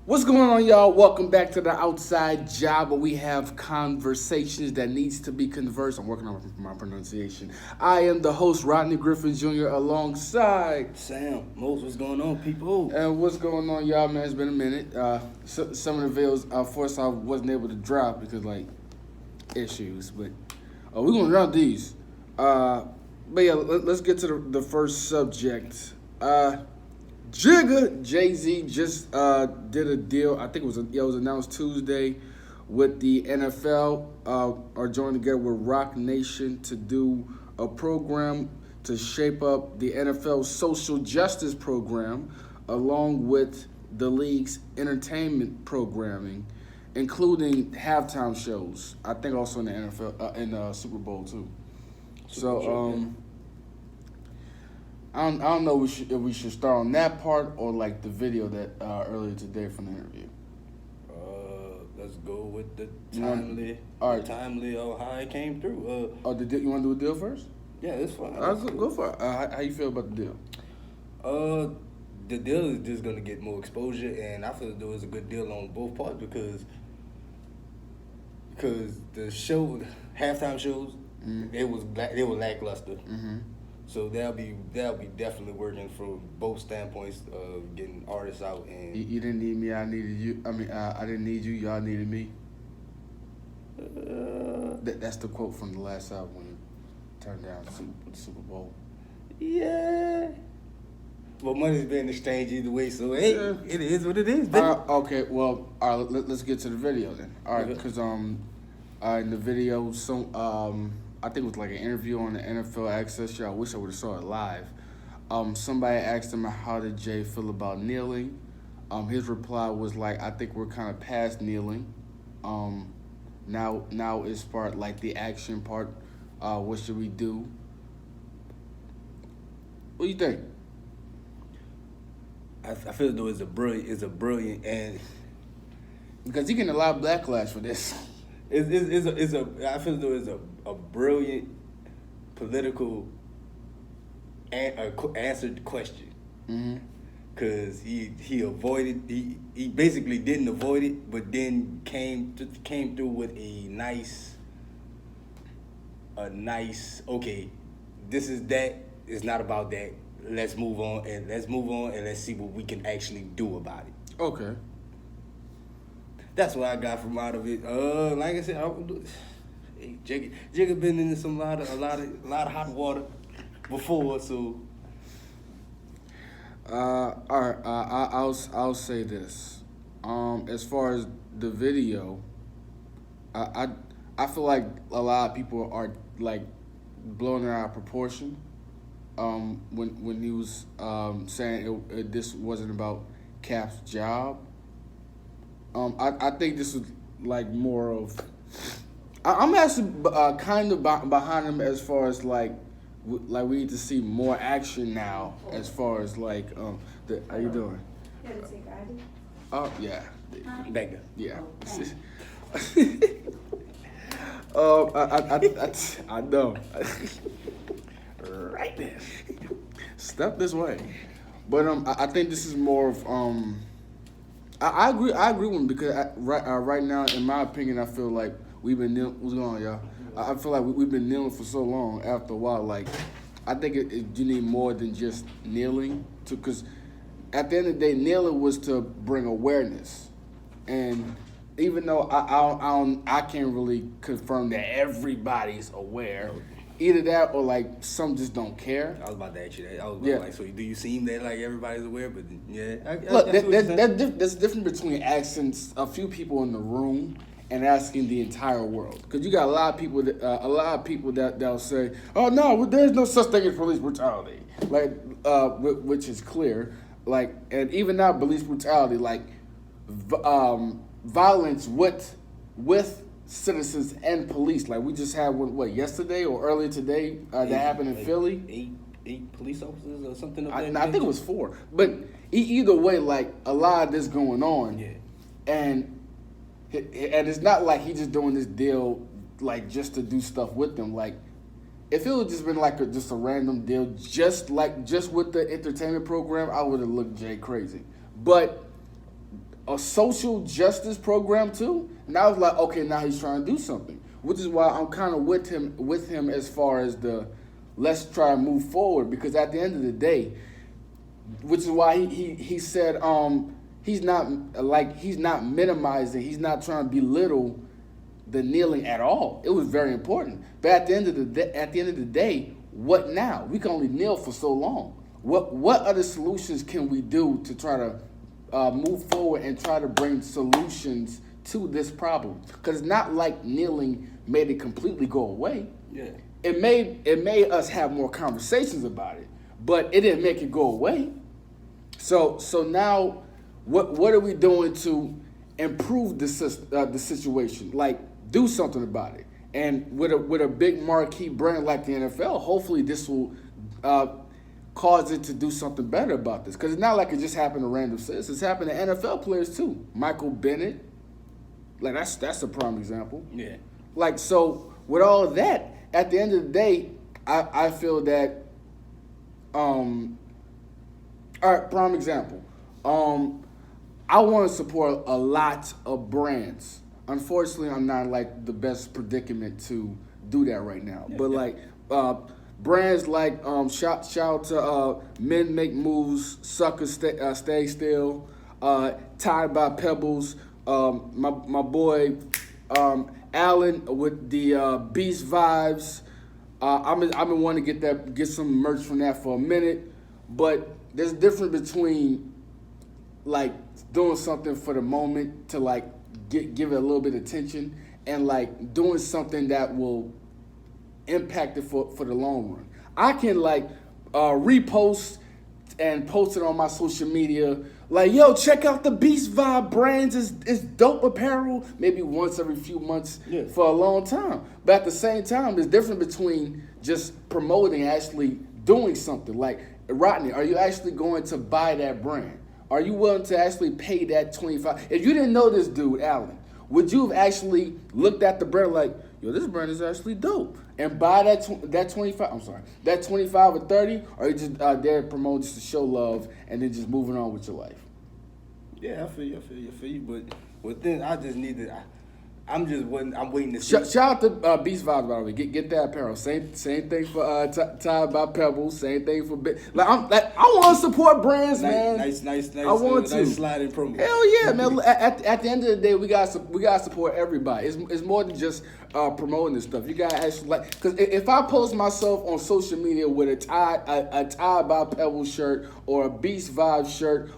What's going on, y'all? Welcome back to the Outside Job, where we have conversations that needs to be conversed. I'm working on my pronunciation. I am the host, Rodney Griffin Jr., alongside. Sam, Mose, what's going on, people? And what's going on, y'all, man? It's been a minute. Some of the videos, of course, I wasn't able to drop because, issues. But we're going to drop these. But yeah, let's get to the first subject. Jigga, Jay-Z just did a deal. I think it was announced Tuesday with the NFL. Are joining together with Rock Nation to do a program to shape up the NFL social justice program, along with the league's entertainment programming, including halftime shows. I think also in the NFL in the Super Bowl too. I don't know if we should start on that part or like the video that earlier today from the interview. Let's go with the timely how it came through. You want to do a deal first? Yeah, it's fine. Go for it. How you feel about the deal? The deal is just gonna get more exposure, and I feel as though it's a good deal on both parts because the halftime shows, they were lackluster. Mm-hmm. So they'll be definitely working from both standpoints of getting artists out and You didn't need me, I needed you. I didn't need you, y'all needed me. That's the quote from the last album when he turned down the Super Bowl. yeah. But money's being exchanged either way, so hey, Yeah. it is what it is, baby. Okay, well, all right, let's get to the video then. All right, Okay. because in the video, I think it was like an interview on the NFL Access show. I wish I would have saw it live. Somebody asked him how did Jay feel about kneeling. His reply was like, I think we're kind of past kneeling. Now is part like the action part. What should we do? What do you think? I feel as though it's a brilliant, and Because he getting a lot of backlash for this. I feel as though it's a brilliant political answered question. Mm-hmm. Cause he avoided he basically didn't avoid it, but then came through with a nice okay, this is that, it's not about that. Let's move on and let's see what we can actually do about it. Okay. That's what I got from out of it. Like I said, Jigga been in a lot of hot water before, so. All right. I'll say this. As far as the video, I feel like a lot of people are like blowing it out of proportion. When he was saying this wasn't about Cap's job. I think this was like more of. I'm actually kind of behind him as far as like we need to see more action now as far as like how you doing? Oh yeah, Back yeah. Oh. I know. Right there. Step this way. But I think this is more of I agree with him because right now, in my opinion, I feel like we've been kneeling. What's going on, y'all? I feel like we've been kneeling for so long. After a while, like I think you need more than just kneeling because at the end of the day, kneeling was to bring awareness, and even though I can't really confirm that everybody's aware. Either that or like some just don't care. I was about to ask you that. I was Yeah. like, so do you seem that like everybody's aware? But yeah, Look, there's a difference between asking a few people in the room and asking the entire world. Because you got a lot of people that'll say, "Oh no, there's no such thing as police brutality," which is clear. Like, and even now, police brutality, like, violence with citizens and police. Like we just had what yesterday or earlier today that happened in Philly. Eight police officers or something. I think it was 4. But either way, like a lot of this going on. Yeah. And it's not like he just doing this deal like just to do stuff with them. Like if it would just been like just a random deal, just with the entertainment program, I would have looked Jay crazy. But a social justice program too. And I was like, okay, now he's trying to do something, which is why I'm kind of with him as far as the let's try to move forward, because at the end of the day, which is why he said he's not minimizing, he's not trying to belittle the kneeling at all. It was very important, but at the end of the day, what now? We can only kneel for so long. What other solutions can we do to try to move forward and try to bring solutions to this problem? Because it's not like kneeling made it completely go away. Yeah. It made us have more conversations about it, but it didn't make it go away. So now, what are we doing to improve the situation? Like, do something about it. And with a big marquee brand like the NFL, hopefully this will cause it to do something better about this. Because it's not like it just happened to random citizens. It's happened to NFL players too. Michael Bennett, like that's a prime example. Yeah. Like, so with all of that, at the end of the day, I feel that, all right, prime example. I want to support a lot of brands. Unfortunately, I'm not like the best predicament to do that right now. Yeah, but yeah. like brands like shout out to Men Make Moves, Suckers Stay Still, Tied by Pebbles, my boy Allen with the Beast Vibes. I've been wanting to get some merch from that for a minute, but there's a difference between like doing something for the moment to like give it a little bit of attention, and like doing something that will impact it for the long run. I can like repost and post it on my social media, like, yo, check out the Beast Vibe brands. It's dope apparel, maybe once every few months for a long time. But at the same time, there's difference between just promoting and actually doing something. Like, Rodney, are you actually going to buy that brand? Are you willing to actually pay that $25? If you didn't know this dude, Allen, would you have actually looked at the brand like, yo, this brand is actually dope, and buy that 25? I'm sorry, that 25 or 30, or you just there to promote just to show love and then just moving on with your life? Yeah, I feel you. But then I just need to. I'm waiting to see. Shout out to Beast Vibes, by the way. Get that apparel. Same thing for Tied by Pebbles. Same thing for I want to support brands, man. Nice. I want to. Nice sliding promo. Hell yeah, man. At the end of the day, we got to support everybody. It's more than just promoting this stuff. You gotta actually like, because if I post myself on social media with a Tied by Pebbles shirt or a Beast Vibes shirt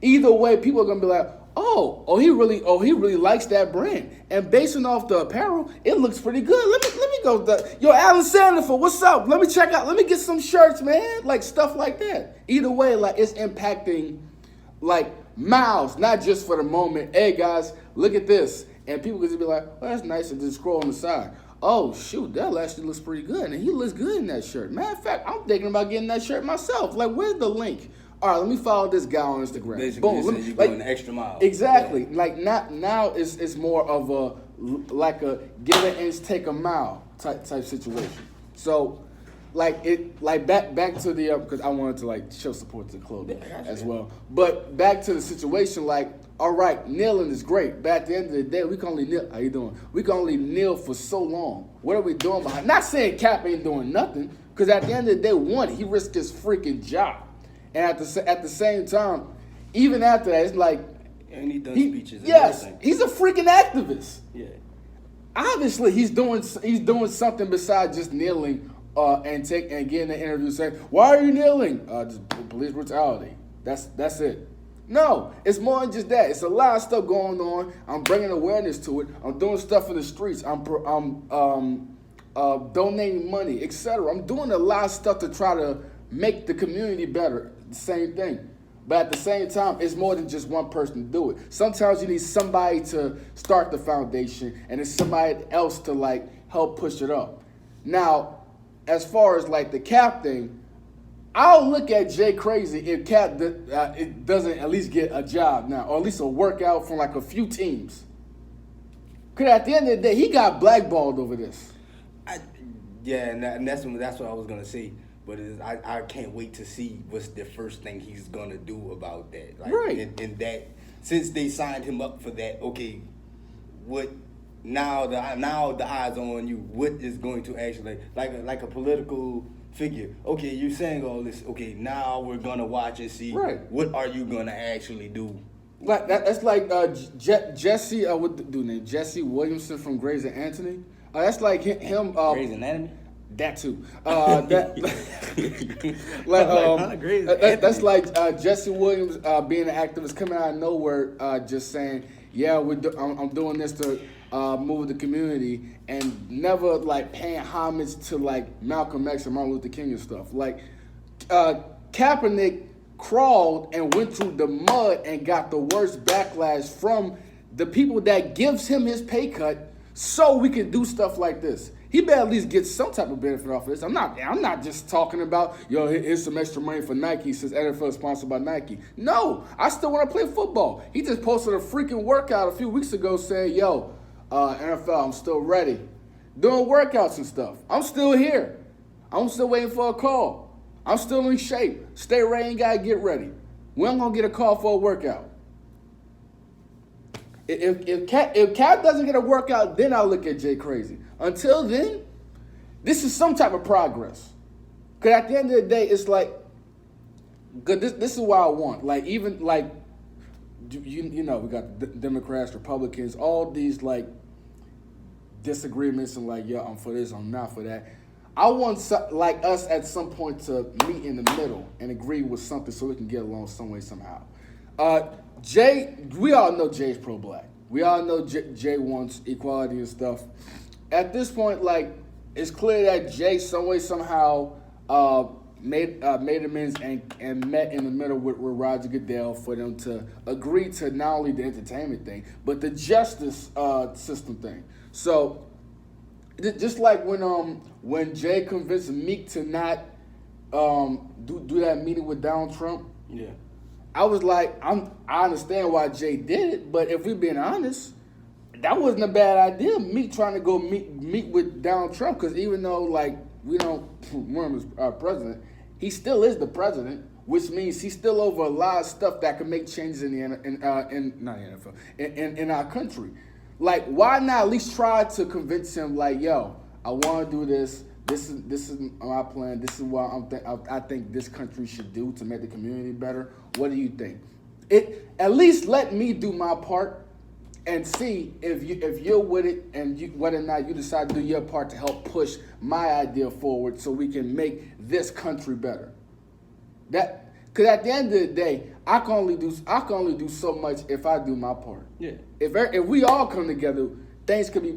either way, people are gonna be like, Oh, he really likes that brand. And basing off the apparel, it looks pretty good. Let me go. Yo, Alan Sandifer, what's up? Let me check out. Let me get some shirts, man. Like stuff like that. Either way, like it's impacting like miles, not just for the moment. Hey guys, look at this. And people could just be like, oh, that's nice, and just scroll on the side. Oh shoot, that actually looks pretty good. And he looks good in that shirt. Matter of fact, I'm thinking about getting that shirt myself. Like, where's the link? All right, let me follow this guy on Instagram. Basically, Boom. you're going the extra mile. Exactly. Yeah. Like now it's more of a give an inch, take a mile type situation. So back to the because I wanted to like show support to the club as well. But back to the situation, like, all right, kneeling is great, but at the end of the day, we can only kneel. How you doing? We can only kneel for so long. What are we doing behind? Not saying Cap ain't doing nothing, because at the end of the day, one, he risked his freaking job. And at the same time, even after that, it's like, and he done speeches. And yes, everything. He's a freaking activist. Yeah. Obviously, he's doing something besides just kneeling and getting an interview saying, "Why are you kneeling?" Just police brutality. That's it. No, it's more than just that. It's a lot of stuff going on. I'm bringing awareness to it. I'm doing stuff in the streets. I'm donating money, etc. I'm doing a lot of stuff to try to make the community better. The same thing. But at the same time, it's more than just one person to do it. Sometimes you need somebody to start the foundation, and it's somebody else to like help push it up. Now, as far as like the Cap thing, I'll look at Jay crazy if Cap it doesn't at least get a job now, or at least a workout from like a few teams. Because at the end of the day, he got blackballed over this. And that's what I was gonna say. But I can't wait to see what's the first thing he's gonna do about that. Like, right. In that since they signed him up for that, okay, what now the eyes on you, what is going to actually like a political figure. Okay, you're saying all this, okay, now we're gonna watch and see what are you gonna actually do. Like that's like Jesse, what the dude name? Jesse Williamson from Grey's Anatomy. That's like him. Grey's Anatomy. That too. That's like Jesse Williams being an activist coming out of nowhere, just saying, "Yeah, I'm doing this to move the community," and never like paying homage to like Malcolm X and Martin Luther King and stuff. Like Kaepernick crawled and went through the mud and got the worst backlash from the people that gives him his pay cut, so we can do stuff like this. He better at least get some type of benefit off of this. I'm not just talking about, here's some extra money for Nike since NFL is sponsored by Nike. No, I still want to play football. He just posted a freaking workout a few weeks ago saying, NFL, I'm still ready. Doing workouts and stuff. I'm still here. I'm still waiting for a call. I'm still in shape. Stay ready and gotta get ready. When I'm gonna get a call for a workout? If Cat doesn't get a workout, then I'll look at Jay crazy. Until then, this is some type of progress. Because at the end of the day, it's like, good. This is what I want. Like, even like, we got the Democrats, Republicans, all these like disagreements and like, I'm for this, I'm not for that. I want like us at some point to meet in the middle and agree with something so we can get along some way somehow. Jay, we all know Jay's pro-black. We all know Jay wants equality and stuff. At this point, like, it's clear that Jay some way somehow made amends and met in the middle with Roger Goodell for them to agree to not only the entertainment thing, but the justice system thing. So, just like when Jay convinced Meek to not do that meeting with Donald Trump, yeah, I was like, I understand why Jay did it, but if we're being honest, that wasn't a bad idea. Meek trying to go meet with Donald Trump, because even though like we don't want him as our president, he still is the president, which means he's still over a lot of stuff that can make changes in our country. Like, why not at least try to convince him, like, I want to do this. This is my plan. This is what I think this country should do to make the community better. What do you think? At least let me do my part and see if you're with it and whether or not you decide to do your part to help push my idea forward so we can make this country better. Because at the end of the day, I can only do so much if I do my part. Yeah. If we all come together, things could be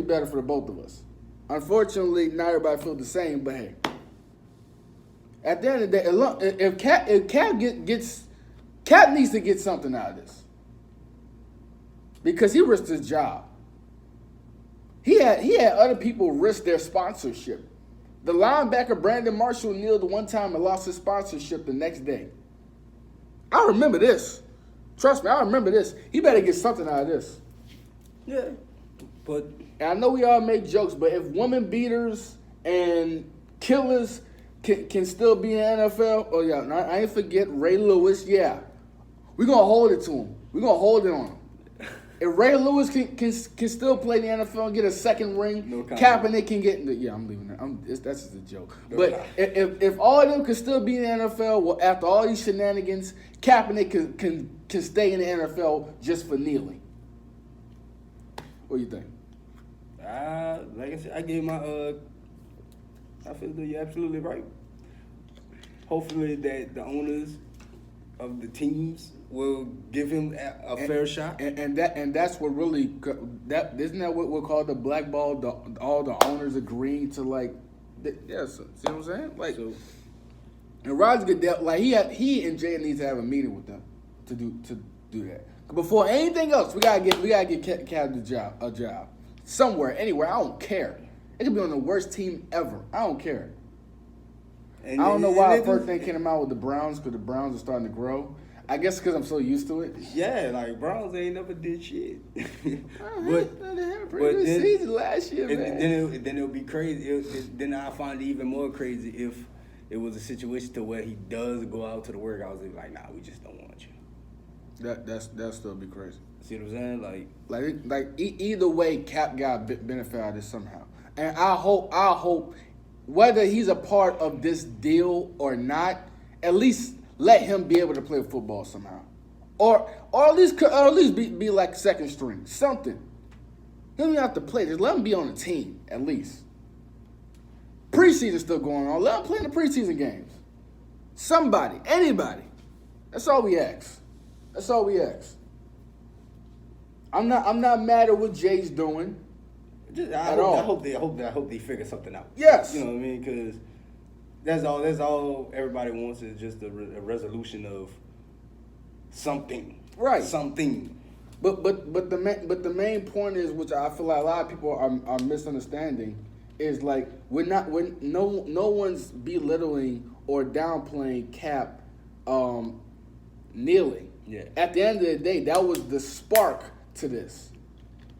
better for the both of us. Unfortunately, not everybody feels the same, but hey. At the end of the day, if Cap needs to get something out of this. Because he risked his job. He had other people risk their sponsorship. The linebacker Brandon Marshall kneeled one time and lost his sponsorship the next day. I remember this. Trust me, I remember this. He better get something out of this. Yeah, but... And I know we all make jokes, but if woman beaters and killers can still be in the NFL, I ain't forget Ray Lewis, we're going to hold it to him. We're going to hold it on him. If Ray Lewis can still play in the NFL and get a second ring, Kaepernick can get... I'm leaving that. That's just a joke. But if all of them can still be in the NFL, after all these shenanigans, Kaepernick can stay in the NFL just for kneeling. What do you think? Like I said, I gave my... I feel that you're absolutely right. Hopefully that the owners of the teams will give him a fair shot, and that's what really isn't that what we'll call the blackball? All the owners agreeing to see what I'm saying? Like, so, and Roger Goodell, like he and Jay needs to have a meeting with them to do that. Before anything else, we gotta get Cat a job somewhere, anywhere. I don't care. It could be on the worst team ever. I don't care. And I don't know why the first thing came out with the Browns, because the Browns are starting to grow. I guess because I'm so used to it. Yeah, like Browns ain't never did shit. They had a pretty good season last year, man. Then it'll be crazy. Then I find it even more crazy if it was a situation to where he does go out to the workouts and be like, nah, we just don't want you. That'll still be crazy. See what I'm saying? Either way, Cap got benefit out of this somehow, and I hope whether he's a part of this deal or not, at least let him be able to play football somehow, or at least be like second string, something. He don't even have to play. Just let him be on the team at least. Preseason's still going on. Let him play in the preseason games. Somebody, anybody. That's all we ask. That's all we ask. I'm not mad at what Jay's doing. I hope they figure something out. Yes. You know what I mean? Because that's all everybody wants is just a resolution of something. Right. Something. But the main point is, which I feel like a lot of people are misunderstanding, is like no one's belittling or downplaying Cap kneeling. Yeah. At the end of the day, that was the spark to this.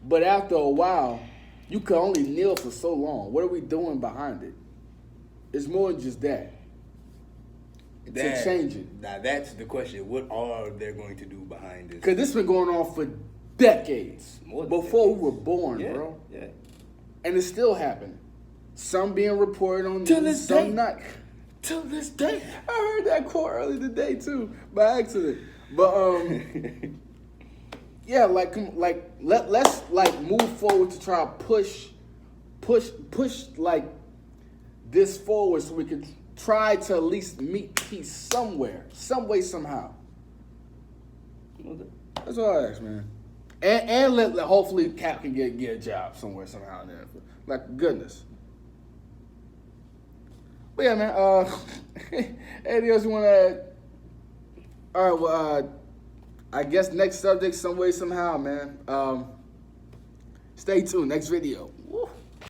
But after a while, you could only kneel for so long. What are we doing behind it? It's more than just that. To change it. Now that's the question. What are they going to do behind this? Because this been going on for decades. Before we were born, bro. Yeah. And it's still happening. Some being reported on Till news, this some day. not. Till this day. I heard that quote earlier today too, by accident. But yeah, let's move forward to try to push like this forward so we can try to at least meet peace somewhere, some way, somehow. That's all I ask, man. And let hopefully Cap can get a job somewhere, somehow in there. Like goodness. But yeah, man. Anything else you want to add? All right. Well, I guess next subject, some way, somehow, man. Stay tuned. Next video.